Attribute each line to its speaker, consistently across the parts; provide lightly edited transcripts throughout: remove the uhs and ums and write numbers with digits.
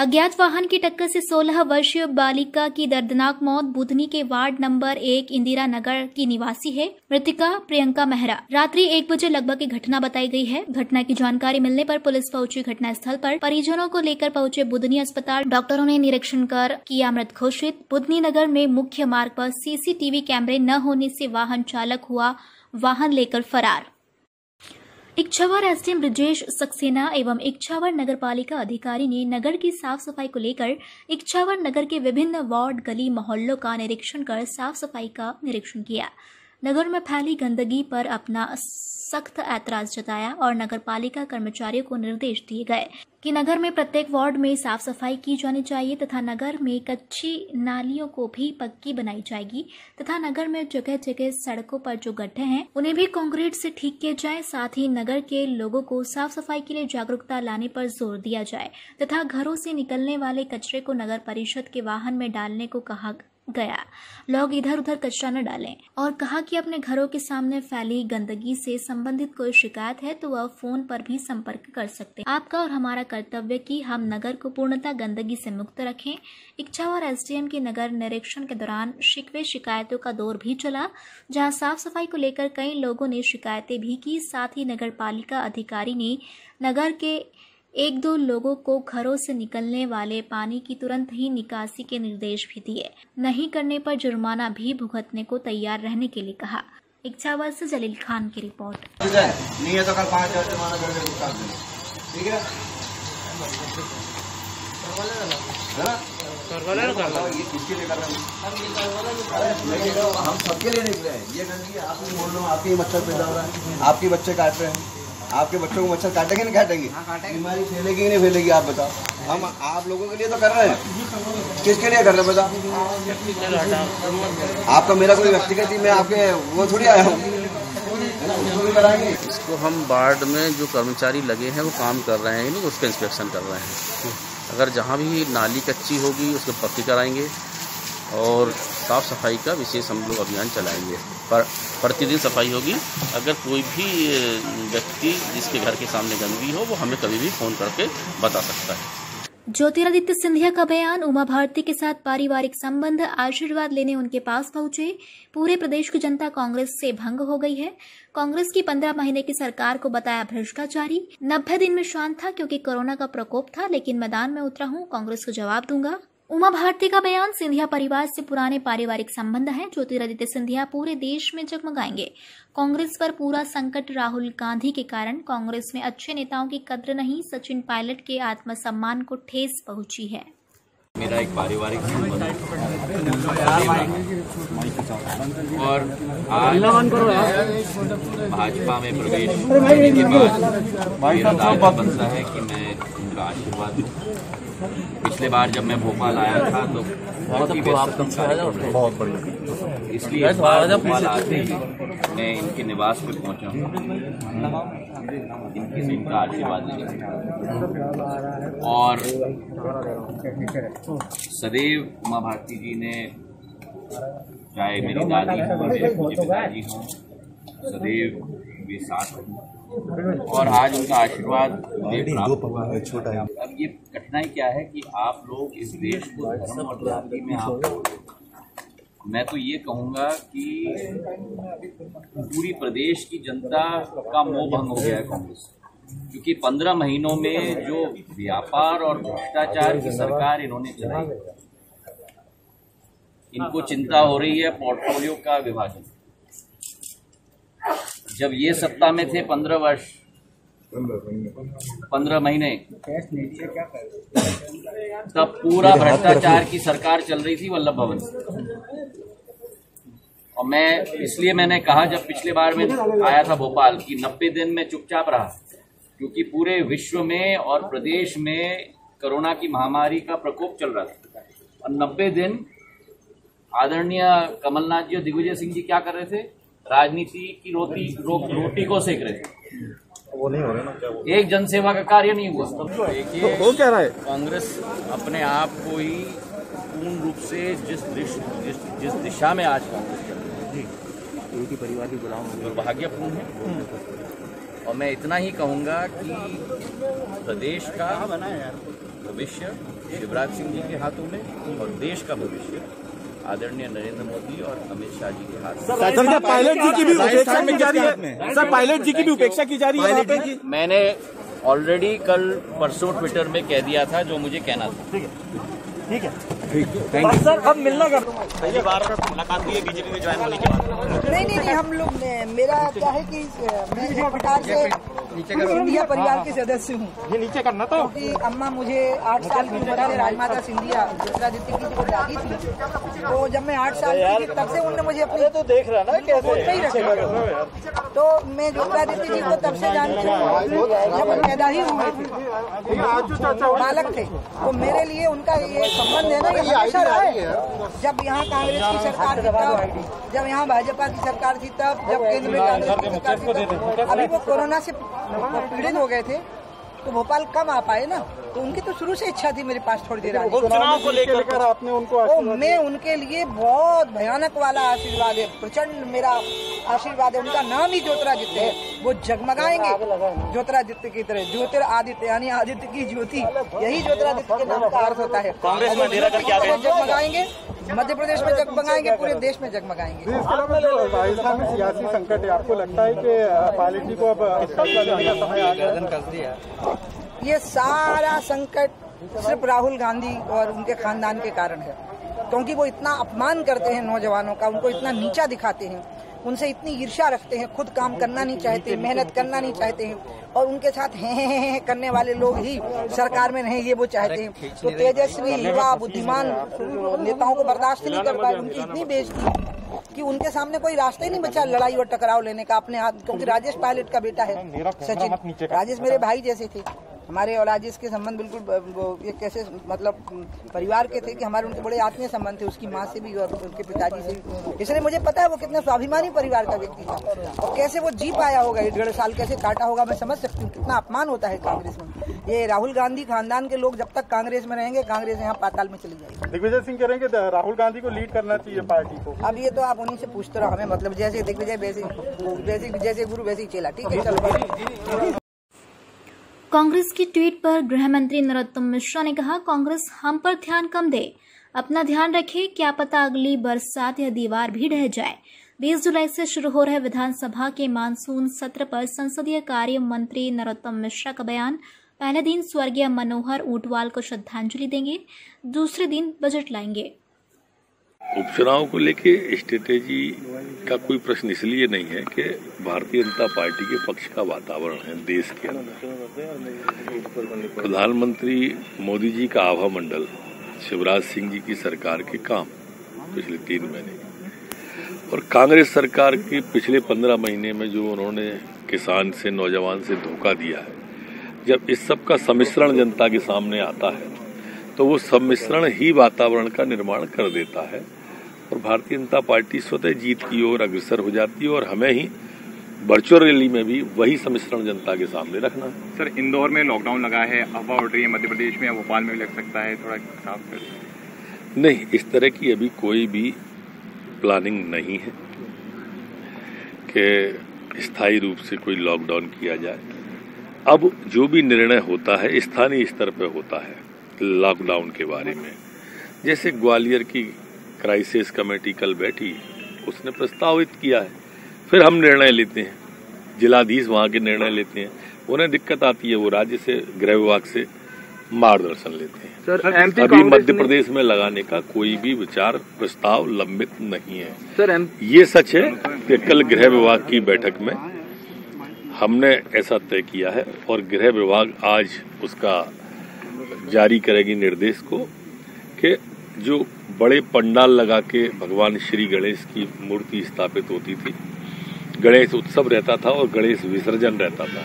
Speaker 1: अज्ञात वाहन की टक्कर से 16 वर्षीय बालिका की दर्दनाक मौत। बुधनी के वार्ड नंबर 1 इंदिरा नगर की निवासी है। मृतका प्रियंका मेहरा। रात्रि 1 बजे लगभग की घटना बताई गई है। घटना की जानकारी मिलने पर पुलिस पहुंची घटनास्थल पर। परिजनों को लेकर पहुंचे बुधनी अस्पताल। डॉक्टरों ने निरीक्षण कर किया मृत घोषित। बुधनी नगर में मुख्य मार्ग पर सीसीटीवी कैमरे न होने से वाहन चालक हुआ वाहन लेकर फरार। इच्छावर एसडीएम ब्रजेश सक्सेना एवं इच्छावर नगर पालिका अधिकारी ने नगर की साफ सफाई को लेकर इच्छावर नगर के विभिन्न वार्ड, गली, मोहल्लों का निरीक्षण कर साफ सफाई का निरीक्षण किया। नगर में फैली गंदगी पर अपना सख्त ऐतराज जताया और नगर पालिका कर्मचारियों को निर्देश दिए गए कि नगर में प्रत्येक वार्ड में साफ सफाई की जानी चाहिए तथा नगर में कच्ची नालियों को भी पक्की बनाई जाएगी तथा नगर में जगह जगह सड़कों पर जो गड्ढे हैं उन्हें भी कंक्रीट से ठीक किए जाए। साथ ही नगर के लोगों को साफ सफाई के लिए जागरूकता लाने पर जोर दिया जाए तथा घरों से निकलने वाले कचरे को नगर परिषद के वाहन में डालने को कहा गया। लोग इधर उधर कचरा न डालें और कहा कि अपने घरों के सामने फैली गंदगी से संबंधित कोई शिकायत है तो वह फोन पर भी संपर्क कर सकते हैं। आपका और हमारा कर्तव्य कि हम नगर को पूर्णतः गंदगी से मुक्त रखें। इच्छावर एसडीएम के नगर निरीक्षण के दौरान शिकवे शिकायतों का दौर भी चला, जहां साफ सफाई को लेकर कई लोगों ने शिकायतें भी की। साथ ही नगर पालिका अधिकारी ने नगर के 1-2 लोगों को घरों से निकलने वाले पानी की तुरंत ही निकासी के निर्देश भी दिए। नहीं करने पर जुर्माना भी भुगतने को तैयार रहने के लिए कहा। इच्छावर से जलील खान की रिपोर्ट।
Speaker 2: नहीं है तो कल 5,000 जुर्माना कर देंगे, ठीक है? ये किसके लिए कर रहे हैं? हम सबके लिए निकले हैं। ये गंदगी आप बोल रहे हो, आपके मच्छर पैदा हो रहा है, आपके बच्चे काट रहे हैं। आपके बच्चों को मच्छर काटेंगे नहीं काटेंगे? बीमारी फैलेगी नहीं फैलेगी? आप बताओ। हम आप लोगों के लिए तो कर रहे हैं, किसके लिए कर रहे हैं बताओ? आपका मेरा कोई व्यक्तिगत ही मैं आपके वो थोड़ी आया हूँ, कराएंगे।
Speaker 3: इसको हम वार्ड में जो कर्मचारी लगे हैं वो काम कर रहे हैं, नहीं उसका इंस्पेक्शन कर रहे हैं। अगर जहाँ भी नाली कच्ची होगी उसको पक्की कराएंगे और साफ़ सफाई का विशेष हम लोग अभियान चलाएंगे। पर प्रतिदिन सफाई होगी। अगर कोई भी व्यक्ति जिसके घर के सामने गंदगी हो वो हमें कभी भी फ़ोन करके बता सकता है।
Speaker 1: ज्योतिरादित्य सिंधिया का बयान। उमा भारती के साथ पारिवारिक संबंध, आशीर्वाद लेने उनके पास पहुंचे। पूरे प्रदेश की जनता कांग्रेस से भंग हो गई है। कांग्रेस की 15 महीने की सरकार को बताया भ्रष्टाचारी। 90 दिन में शांत था क्योंकि कोरोना का प्रकोप था, लेकिन मैदान में उतरा हूं, कांग्रेस को जवाब दूंगा। उमा भारती का बयान। सिंधिया परिवार से पुराने पारिवारिक संबंध हैं। ज्योतिरादित्य सिंधिया पूरे देश में जगमगाएंगे। कांग्रेस पर पूरा संकट राहुल गांधी के कारण। कांग्रेस में अच्छे नेताओं की कद्र नहीं। सचिन पायलट के आत्मसम्मान को ठेस पहुंची है।
Speaker 4: मेरा एक पारिवारिक संबंध और आज भाजपा में प्रवेश करने के बाद मेरा दायित्व बनता है कि मैं उनका आशीर्वाद दूं। पिछले बार जब मैं भोपाल आया था तो बहुत ही बहुत बढ़िया, इसलिए भोपाल आते ही मैं इनके निवास पे पहुंचा हूँ इनका आशीर्वाद लेने। और सदैव उमा भारती जी ने, चाहे मेरी दादी हो, मेरे पिताजी हों, सदैव वे साथ रही और आज उनका आशीर्वाद प्राप्त हुआ है। अब ये कठिनाई क्या है कि आप लोग इस देश को धर्म और जाति में आप, मैं तो ये कहूँगा कि पूरी प्रदेश की जनता का मोह भंग हो गया है कांग्रेस, क्योंकि 15 महीनों में जो व्यापार और भ्रष्टाचार की सरकार इन्होंने चलाई, इनको चिंता हो रही है पोर्टफोलियो का विभाजन। जब ये सत्ता में थे 15 महीने, तब पूरा भ्रष्टाचार की सरकार चल रही थी वल्लभ भवन। और मैंने कहा जब पिछले बार में आया था भोपाल कि 90 दिन में चुपचाप रहा, क्योंकि पूरे विश्व में और प्रदेश में कोरोना की महामारी का प्रकोप चल रहा था। और 90 दिन आदरणीय कमलनाथ जी और दिग्विजय सिंह जी क्या कर रहे थे? राजनीति की रोटी को सेक रहे थे। वो नहीं हो रहा ना, क्या एक जनसेवा का कार्य नहीं हुआ। देखिए
Speaker 3: हो क्या रहा है,
Speaker 4: कांग्रेस अपने आप को ही पूर्ण रूप से जिस दिशा में आज कांग्रेस चल रही है,
Speaker 3: एक ही परिवार की गुलाम
Speaker 4: दुर्भाग्यपूर्ण है। और मैं इतना ही कहूँगा कि प्रदेश का भविष्य शिवराज सिंह जी के हाथों में और देश का भविष्य आदरणीय नरेंद्र मोदी और अमित शाह जी के हाथ में।
Speaker 5: सर, पायलट जी की भी उपेक्षा की जा रही है। सर, पायलट जी की भी उपेक्षा की जा रही है।
Speaker 4: मैंने ऑलरेडी कल परसों ट्विटर में कह दिया था जो मुझे कहना था।
Speaker 5: ठीक है, थैंक यू। सर, अब मिलना कर
Speaker 6: पहली बार मुलाकात हुई है बीजेपी में ज्वाइन होने के बाद?
Speaker 7: नहीं, हम लोग मेरा क्या है कि मैं एक प्रकार से सिंधिया परिवार के सदस्य हूँ।
Speaker 5: ये नीचे करना था
Speaker 7: क्योंकि अम्मा मुझे 8 साल की उम्र से राजमाता सिंधिया ज्योतिरादित्य की जो दादी थी, तो जब मैं 8 साल की थी तब से उन्होंने मुझे अपने
Speaker 5: तो देख रहा ना कैसे
Speaker 7: ही रखा। तो मैं ज्योतिरादित्य जी को तब से जानती हूँ जब हम पैदा ही हुए थे, बालक थे। तो मेरे लिए उनका ये संबंध है ना, ये हमेशा रहा है। जब यहाँ कांग्रेस की सरकार थी तब, जब यहाँ भाजपा की सरकार थी तब, जब केंद्र में कांग्रेस की सरकार थी तब। अभी वो कोरोना से पीड़ित हो गए थे तो भोपाल कम आ पाए ना, तो उनकी तो शुरू से इच्छा थी मेरे पास थोड़ी देर आने की।
Speaker 5: चुनाव को लेकर आपने उनको
Speaker 7: मैं उनके लिए बहुत भयानक वाला आशीर्वाद है, प्रचंड मेरा आशीर्वाद है। उनका नाम ही ज्योतिरादित्य है, वो जगमगाएंगे ज्योतिरादित्य की तरह। ज्योतिरादित्य यानी आदित्य की ज्योति, यही ज्योतिरादित्य के नाम का अर्थ होता है। जगमगाएंगे, मध्य प्रदेश में जगमगाएंगे, पूरे देश में जगमगाएंगे।
Speaker 5: राजस्थान में सियासी संकट है, आपको लगता है कि पायलट जी को अब फैसला लेने का समय आ गया?
Speaker 7: ये सारा संकट सिर्फ राहुल गांधी और उनके खानदान के कारण है, क्योंकि वो इतना अपमान करते हैं नौजवानों का, उनको इतना नीचा दिखाते हैं, उनसे इतनी ईर्ष्या रखते हैं, खुद काम करना नहीं चाहते, मेहनत करना नहीं चाहते हैं, और उनके साथ हैं करने वाले लोग ही सरकार में नहीं, ये वो चाहते हैं। तो तेजस्वी युवा बुद्धिमान नेताओं को बर्दाश्त नहीं कर पाए, उनकी इतनी बेइज्जती कि उनके सामने कोई रास्ता ही नहीं बचा लड़ाई और टकराव लेने का अपने हाथ। क्योंकि राजेश पायलट का बेटा है सचिन, राजेश मेरे भाई जैसे थे हमारे, और राजेश के संबंध बिल्कुल एक कैसे मतलब परिवार के थे कि हमारे उनके बड़े आत्मीय संबंध थे, उसकी माँ से भी और उनके पिताजी से भी। इसलिए मुझे पता है वो कितने स्वाभिमानी परिवार का व्यक्ति था, और कैसे वो जी पाया होगा, 1.5 साल कैसे काटा होगा। मैं समझ सकती हूँ कितना अपमान होता है कांग्रेस में। ये राहुल गांधी खानदान के लोग जब तक कांग्रेस में रहेंगे, कांग्रेस यहाँ पाताल में चली जाएगी।
Speaker 5: दिग्विजय सिंह कह रहे हैं कि राहुल गांधी को लीड करना चाहिए पार्टी को।
Speaker 7: अब ये तो आप उन्हीं से पूछते रहो, हमें मतलब जैसे दिग्विजय जैसे गुरु वैसे ही चेला। ठीक है, चलो।
Speaker 1: कांग्रेस की ट्वीट पर गृह मंत्री नरोत्तम मिश्रा ने कहा, कांग्रेस हम पर ध्यान कम दे, अपना ध्यान रखे, क्या पता अगली बरसात या दीवार भी ढह जाए। 20 जुलाई से शुरू हो रहे विधानसभा के मानसून सत्र पर संसदीय कार्य मंत्री नरोत्तम मिश्रा का बयान। पहले दिन स्वर्गीय मनोहर ऊंटवाल को श्रद्धांजलि देंगे, दूसरे दिन बजट लाएंगे।
Speaker 8: उपचुनाव को लेके स्ट्रेटेजी का कोई प्रश्न इसलिए नहीं है कि भारतीय जनता पार्टी के पक्ष का वातावरण है देश के अंदर। प्रधानमंत्री मोदी जी का आभा मंडल, शिवराज सिंह जी की सरकार के काम पिछले 3 महीने, और कांग्रेस सरकार के पिछले 15 महीने में जो उन्होंने किसान से, नौजवान से धोखा दिया है, जब इस सब का सम्मिश्रण जनता के सामने आता है तो वो सम्मिश्रण ही वातावरण का निर्माण कर देता है, और भारतीय जनता पार्टी स्वतः जीत की ओर अग्रसर हो जाती है। और हमें ही वर्चुअल रैली में भी वही सम्मिश्रण जनता के सामने रखना है।
Speaker 6: सर, इंदौर में लॉकडाउन लगा है, अफवाह उड़ रही है मध्य प्रदेश में, भोपाल में भी लग सकता है, थोड़ा साफ कर।
Speaker 8: नहीं, इस तरह की अभी कोई भी प्लानिंग नहीं है कि स्थायी रूप से कोई लॉकडाउन किया जाए। अब जो भी निर्णय होता है स्थानीय स्तर पर होता है लॉकडाउन के बारे में। जैसे ग्वालियर की क्राइसिस कमेटी कल बैठी, उसने प्रस्तावित किया है, फिर हम निर्णय लेते हैं, जिलाधीश वहां के निर्णय लेते हैं। उन्हें दिक्कत आती है, वो राज्य से, गृह विभाग से मार्गदर्शन लेते हैं।
Speaker 5: सर,
Speaker 8: अभी मध्य प्रदेश में लगाने का कोई भी विचार प्रस्ताव लंबित नहीं है। सर, ये सच है कि कल गृह विभाग की बैठक में हमने ऐसा तय किया है, और गृह विभाग आज उसका जारी करेगी निर्देश को कि जो बड़े पंडाल लगा के भगवान श्री गणेश की मूर्ति स्थापित होती थी, गणेश उत्सव रहता था और गणेश विसर्जन रहता था,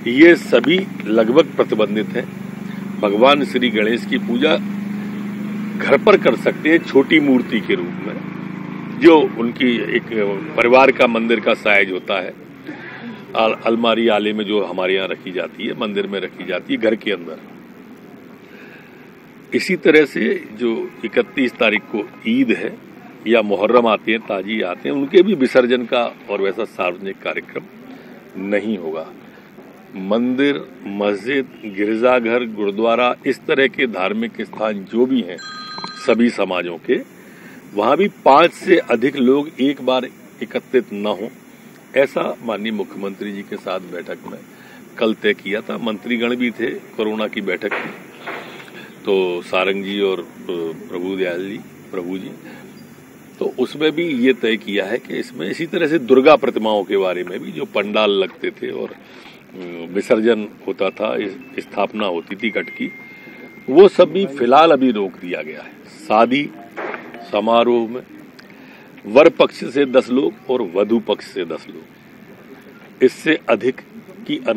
Speaker 8: ये सभी लगभग प्रतिबंधित है। भगवान श्री गणेश की पूजा घर पर कर सकते हैं छोटी मूर्ति के रूप में, जो उनकी एक परिवार का मंदिर का साइज होता है, अलमारी आले में जो हमारे यहाँ रखी जाती है, मंदिर में रखी जाती है घर के अंदर। इसी तरह से जो 31 तारीख को ईद है या मुहर्रम आते हैं, ताजी आते हैं, उनके भी विसर्जन का और वैसा सार्वजनिक कार्यक्रम नहीं होगा। मंदिर, मस्जिद, गिरजाघर, गुरुद्वारा, इस तरह के धार्मिक स्थान जो भी हैं सभी समाजों के, वहां भी 5 से अधिक लोग एक बार एकत्रित न हो, ऐसा माननीय मुख्यमंत्री जी के साथ बैठक में कल तय किया था। मंत्रीगण भी थे कोरोना की बैठक में, तो सारंग जी और प्रभु जी, तो उसमें भी ये तय किया है कि इसमें इसी तरह से दुर्गा प्रतिमाओं के बारे में भी, जो पंडाल लगते थे और विसर्जन होता था, स्थापना होती थी घट की, वो सब भी फिलहाल अभी रोक दिया गया है। शादी समारोह में वर पक्ष से 10 लोग और वधु पक्ष से 10 लोग, इससे अधिक की